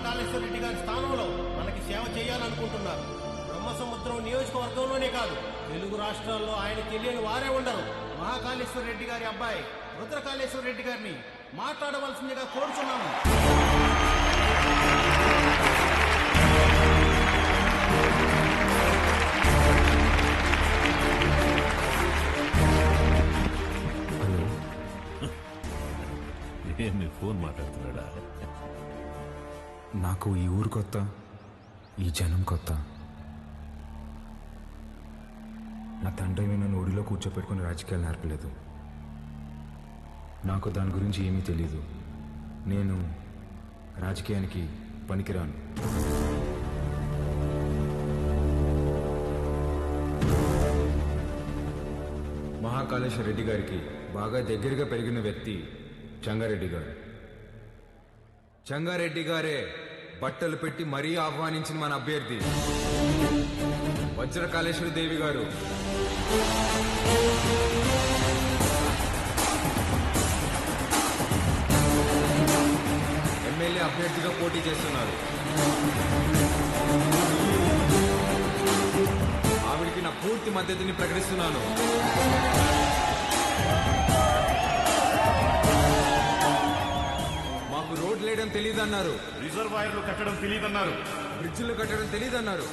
మహాకాళేశ్వర రెడ్డి గారి స్థానంలో మనకి సేవ చేయాలనుకుంటున్నారు. బ్రహ్మసముద్రం నియోజకవర్గంలోనే కాదు, తెలుగు రాష్ట్రాల్లో ఆయన తెలియని వారే ఉండరు. మహాకాళేశ్వర రెడ్డి గారి అబ్బాయి రుద్రకాళేశ్వర రెడ్డి గారిని మాట్లాడవలసిందిగా కోరుచున్నాము. మీ ఫోన్ మాట్లాడుతున్నాడా? నాకు ఈ ఊరు కొత్త, ఈ జనం కొత్త. నా తండ్రి నన్ను ఒడిలో కూర్చోపెట్టుకుని రాజకీయాలు నేర్పలేదు. నాకు దాని గురించి ఏమీ తెలీదు. నేను రాజకీయానికి పనికిరాను. మహాకాళేశ్వర రెడ్డి గారికి బాగా దగ్గరగా పెరిగిన వ్యక్తి చెంగారెడ్డి గారు. చెంగారెడ్డి గారే బట్టలు పెట్టి మరీ ఆహ్వానించిన మన అభ్యర్థి వజ్రకాళేశ్వరి దేవి గారు. ఎమ్మెల్యే అభ్యర్థిగా పోటీ చేస్తున్నారు. ఆవిడికి నా పూర్తి మద్దతుని ప్రకటిస్తున్నాను. మాకు రోడ్లు వేయడం తెలియదన్నారు, రిజర్వాయర్లు కట్టడం తెలియదన్నారు, బ్రిడ్జిలు కట్టడం తెలియదన్నారు.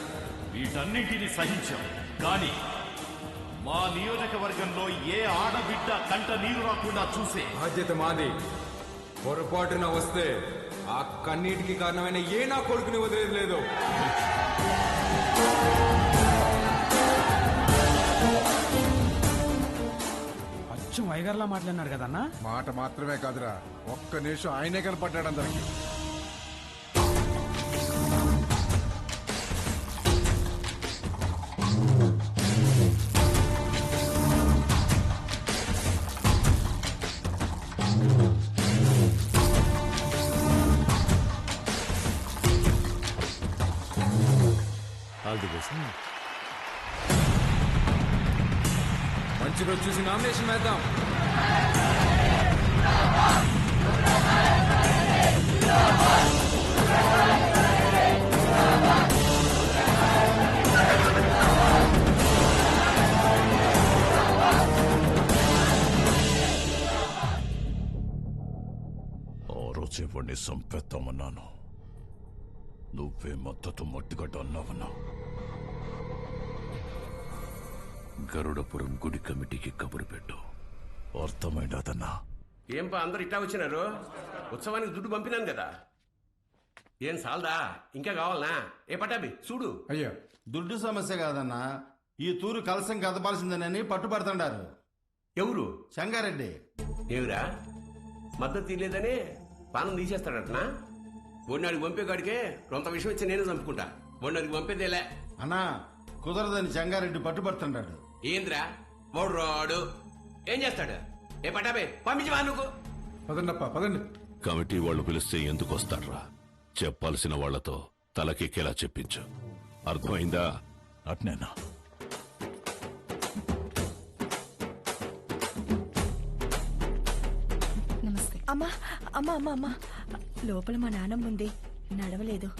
వీటన్నింటినీ సహించాం. కానీ మా నియోజకవర్గంలో ఏ ఆడబిడ్డ కంట నీరు రాకుండా చూసే బాధ్యత మాది. పొరపాటున వస్తే ఆ కన్నీటికి కారణమైన ఏ నా కొడుకుని వదిలేదు లేదు. అచ్చం వైగర్లా మాట్లాడినారు కదన్నా. మాట మాత్రమే కాదురా, ఒక్క నిమిషం ఆయనే కనపడ్డాడు అందరికి. మంచి రోజు చూసి నామినేషన్ వేద్దాం. ఆ రోజు వాడిని సంపేద్దామన్నాను, నువ్వే మద్దతు మట్టుగడ్డ అన్నావన్నా. గరుడపురం గుడి కమిటీకి కబురు పెట్టు. అర్థమైందన్నా? ఏంపా అందరు ఇట్టా వచ్చినారు? ఉత్సవానికి దుడ్డు పంపినాను కదా, ఏం సాల్దా? ఇంకా కావాలనా? ఏ పటాబి చూడు. అయ్యో, దుడ్డు సమస్య కాదన్నా, ఈ తూరు కలసం కదపాల్సిందేనని పట్టుబడుతుండారు. ఎవరు? చెంగారెడ్డి. ఏమిరా మద్దతు తీయలేదని పానం తీసేస్తాడటనా? ఒడినాడికి పంపేగాడికే కొంత విషయం వచ్చి నేను చంపుకుంటా. ఒడినాడికి పంపేదేలే అన్నా, కుదరదని చెంగారెడ్డి పట్టుబడుతుండాడు. ఏంద్రా వాడు రాడు, ఏం చేస్తాడు? ఏ పటాబే పంపించవా నువ్వు? పదండప్ప పదండి. కమిటీ వాళ్ళు పిలిస్తే ఎందుకు వస్తాడ్రా? చెప్పాల్సిన వాళ్లతో తలకెక్కేలా చెప్పించు. అర్థమైందా? అట్నేనా? నమస్తే. అమ్మా అమ్మా అమ్మా అమ్మా, లోపల మా నాన్నమ్మ ఉంది, నడవలేదు.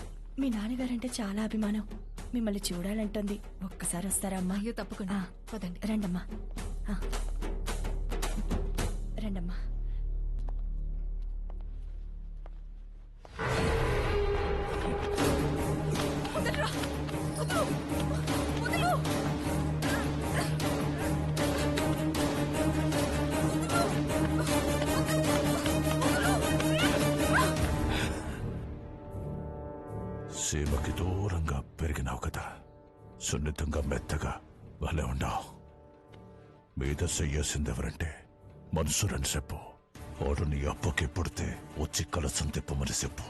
మీ నాన్నగారంటే చాలా అభిమానం, మిమ్మల్ని చూడాలంటుంది. ఒక్కసారి వస్తారా అమ్మా? అయ్యో తప్పకుండా, పదండి. రండమ్మా, రండమ్మా. సీమకి దూరంగా పెరిగినావు కదా, సున్నితంగా మెత్తగా భలే ఉండవు. మీద చెయ్యాల్సిందెవరంటే మనసురని చెప్పు. వాడు నీ అప్పకి పుడితే వచ్చి కలసం తిప్పమని చెప్పు.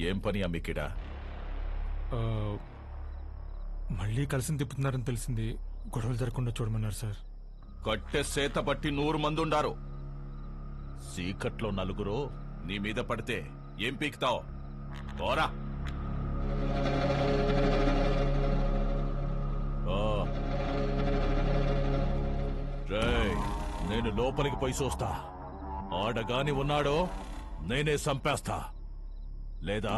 ఏం పని అమ్మికిడా? మళ్ళీ కలిసి తిప్పుతున్నారని తెలిసింది. గొడవలు జరగకుండా చూడమన్నారు సార్. కట్టె సేత పట్టి 100 మంది ఉండారు. సీకట్లో 4 నీ మీద పడితే ఏం పీకుతావు? పోరా. రేయ్, నేను లోపలికి పోయి చూస్తా. ఆడగాని ఉన్నాడో నేనే చంపేస్తా, లేదా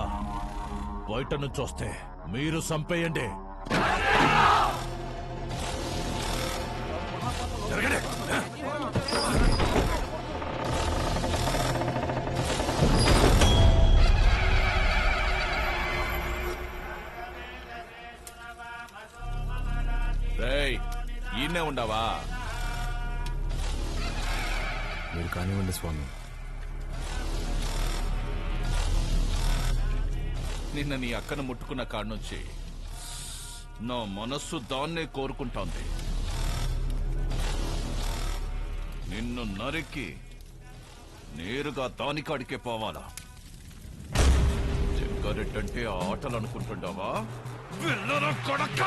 బయట నుంచి వస్తే మీరు చంపేయండి. రేయ్, ఈయనే ఉండవా? మీరు కానివ్వండి స్వామి. నిన్న నీ అక్కను ముట్టుకున్న కాడ్నుంచి నా మనస్సు దాన్నే కోరుకుంటోంది. నిన్ను నరికి నేరుగా దానికాడికే పోవాలా? జగ్గారెడ్డంటే ఆటలు అనుకుంటుండవా? పిల్లల కొడక!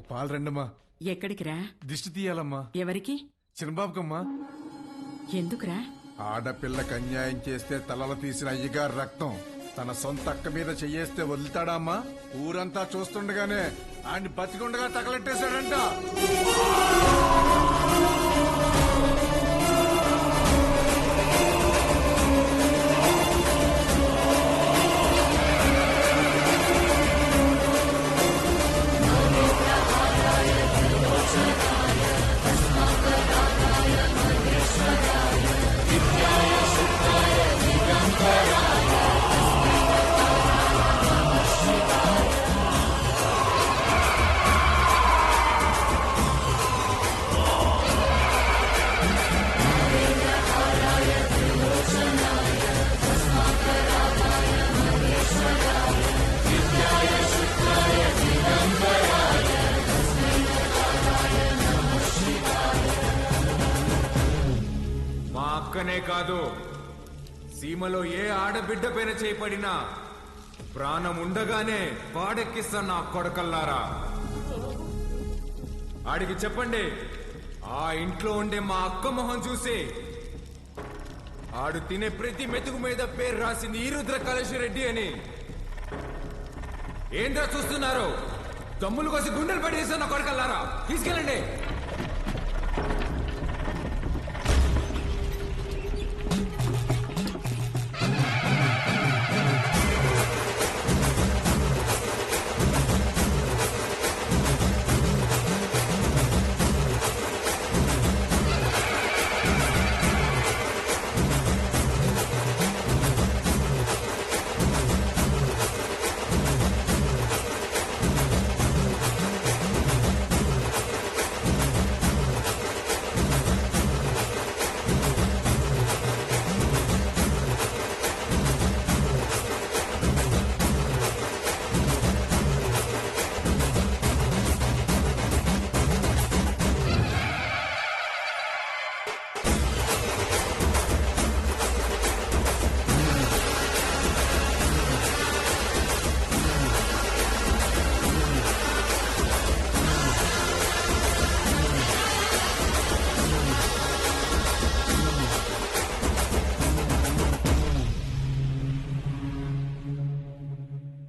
పాలు రండమ్మా. ఎక్కడికి రా? దిష్టి తీయాలమ్మా. ఎవరికి? చిన్నబాబుకమ్మా. ఎందుకురా? ఆడపిల్లకి అన్యాయం చేస్తే తలలు తీసిన అయ్యగారు రక్తం తన సొంత అక్క మీద చెయ్యేస్తే వదులుతాడా అమ్మా? ఊరంతా చూస్తుండగానే ఆయన్ని బతికుండగా తగలెట్టేశాడంట. అక్కనే కాదు, సీమలో ఏ ఆడబిడ్డ పైన చేపడినా ప్రాణం ఉండగానే పాడెక్కిస్తా నా కొడకల్లారా. ఆడికి చెప్పండి, ఆ ఇంట్లో ఉండే మా అక్క మొహం చూసి ఆడు తినే ప్రతి మెతుకు మీద పేరు రాసింది ఈరుద్ర కళేశ్వరెడ్డి అని. ఏంద్రా చూస్తున్నారు? దమ్ములు కోసి గుండెలు పడేసా నా కొడకల్లారా, తీసుకెళ్ళండి.